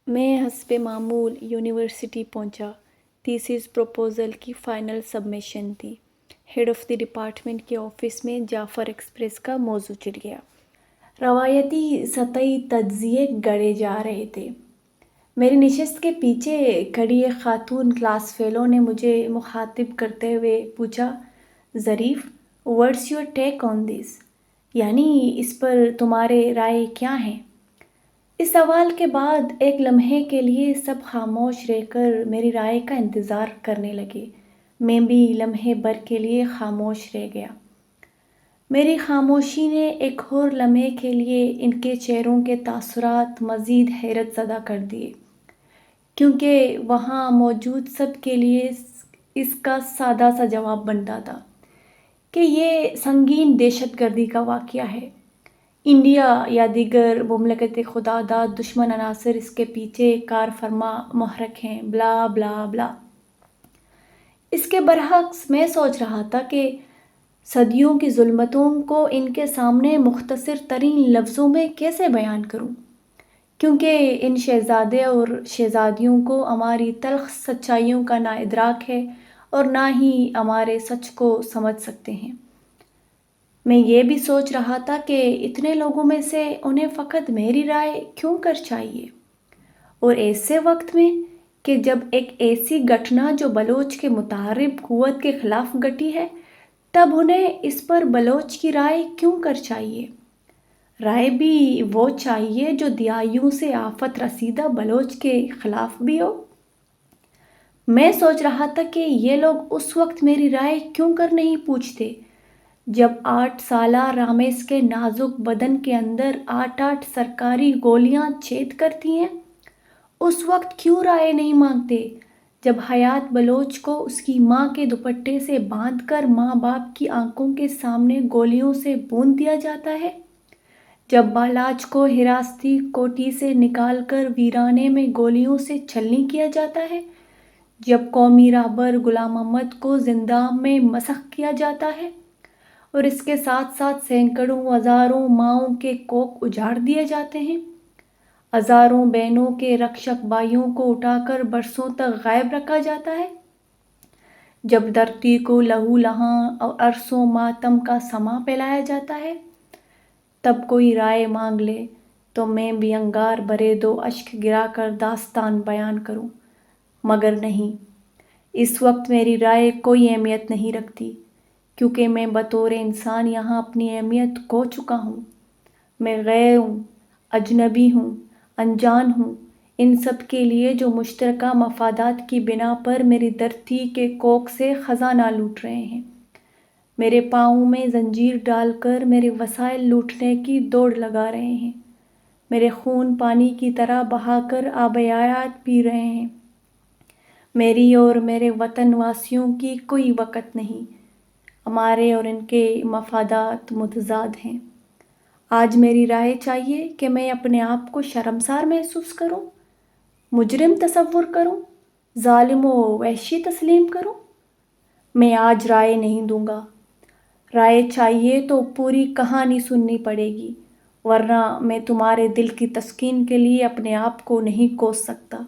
میں حسب معمول یونیورسٹی پہنچا۔ تھیسس پروپوزل کی فائنل سبمیشن تھی۔ ہیڈ آف دی ڈپارٹمنٹ کے آفس میں جعفر ایکسپریس کا موضوع چڑھ گیا۔ روایتی سطحی تجزیے گڑھے جا رہے تھے۔ میری نشست کے پیچھے کھڑی ایک خاتون کلاس فیلو نے مجھے مخاطب کرتے ہوئے پوچھا، ظریف، واٹس یور ٹیک آن دس؟ یعنی اس پر تمہارے رائے کیا ہیں؟ اس سوال کے بعد ایک لمحے کے لیے سب خاموش رہ کر میری رائے کا انتظار کرنے لگے۔ میں بھی لمحے بھر کے لیے خاموش رہ گیا۔ میری خاموشی نے ایک اور لمحے کے لیے ان کے چہروں کے تاثرات مزید حیرت زدہ کر دیے، کیونکہ وہاں موجود سب کے لیے اس کا سادہ سا جواب بنتا تھا کہ یہ سنگین دہشت گردی کا واقعہ ہے۔ انڈیا یا دیگر مملکت خدا داد دشمن عناصر اس کے پیچھے کار فرما محرک ہیں، بلا بلا بلا۔ اس کے برعکس میں سوچ رہا تھا کہ صدیوں کی ظلمتوں کو ان کے سامنے مختصر ترین لفظوں میں کیسے بیان کروں، کیونکہ ان شہزادے اور شہزادیوں کو ہماری تلخ سچائیوں کا نہ ادراک ہے اور نہ ہی ہمارے سچ کو سمجھ سکتے ہیں۔ میں یہ بھی سوچ رہا تھا کہ اتنے لوگوں میں سے انہیں فقط میری رائے کیوں کر چاہیے، اور ایسے وقت میں کہ جب ایک ایسی گھٹنا جو بلوچ کے متحرک قوت کے خلاف گھٹی ہے، تب انہیں اس پر بلوچ کی رائے کیوں کر چاہیے؟ رائے بھی وہ چاہیے جو دہائیوں سے آفت رسیدہ بلوچ کے خلاف بھی ہو۔ میں سوچ رہا تھا کہ یہ لوگ اس وقت میری رائے کیوں کر نہیں پوچھتے جب 8 سالہ رامیس کے نازک بدن کے اندر 8 سرکاری گولیاں چھید کرتی ہیں۔ اس وقت کیوں رائے نہیں مانگتے جب حیات بلوچ کو اس کی ماں کے دوپٹے سے باندھ کر ماں باپ کی آنکھوں کے سامنے گولیوں سے بوند دیا جاتا ہے، جب بالاچ کو حراستی کوٹھی سے نکال کر ویرانے میں گولیوں سے چھلنی کیا جاتا ہے، جب قومی رہبر غلام احمد کو زندان میں مسخ کیا جاتا ہے اور اس کے ساتھ ساتھ سینکڑوں ہزاروں ماؤں کے کوکھ اجاڑ دیے جاتے ہیں، ہزاروں بہنوں کے رکشک بھائیوں کو اٹھا کر برسوں تک غائب رکھا جاتا ہے، جب دھرتی کو لہو لہاں اور عرصوں ماتم کا سماں پھیلایا جاتا ہے، تب کوئی رائے مانگ لے تو میں بھی انگار بھرے 2 اشک گرا کر داستان بیان کروں، مگر نہیں، اس وقت میری رائے کوئی اہمیت نہیں رکھتی، کیونکہ میں بطور انسان یہاں اپنی اہمیت کھو چکا ہوں۔ میں غیر ہوں، اجنبی ہوں، انجان ہوں ان سب کے لیے جو مشترکہ مفادات کی بنا پر میری دھرتی کے کوکھ سے خزانہ لوٹ رہے ہیں، میرے پاؤں میں زنجیر ڈال کر میرے وسائل لوٹنے کی دوڑ لگا رہے ہیں، میرے خون پانی کی طرح بہا کر آب حیات پی رہے ہیں۔ میری اور میرے وطن واسیوں کی کوئی وقت نہیں، ہمارے اور ان کے مفادات متضاد ہیں۔ آج میری رائے چاہیے کہ میں اپنے آپ کو شرمسار محسوس کروں، مجرم تصور کروں، ظالم و وحشی تسلیم کروں؟ میں آج رائے نہیں دوں گا۔ رائے چاہیے تو پوری کہانی سننی پڑے گی، ورنہ میں تمہارے دل کی تسکین کے لیے اپنے آپ کو نہیں کوس سکتا۔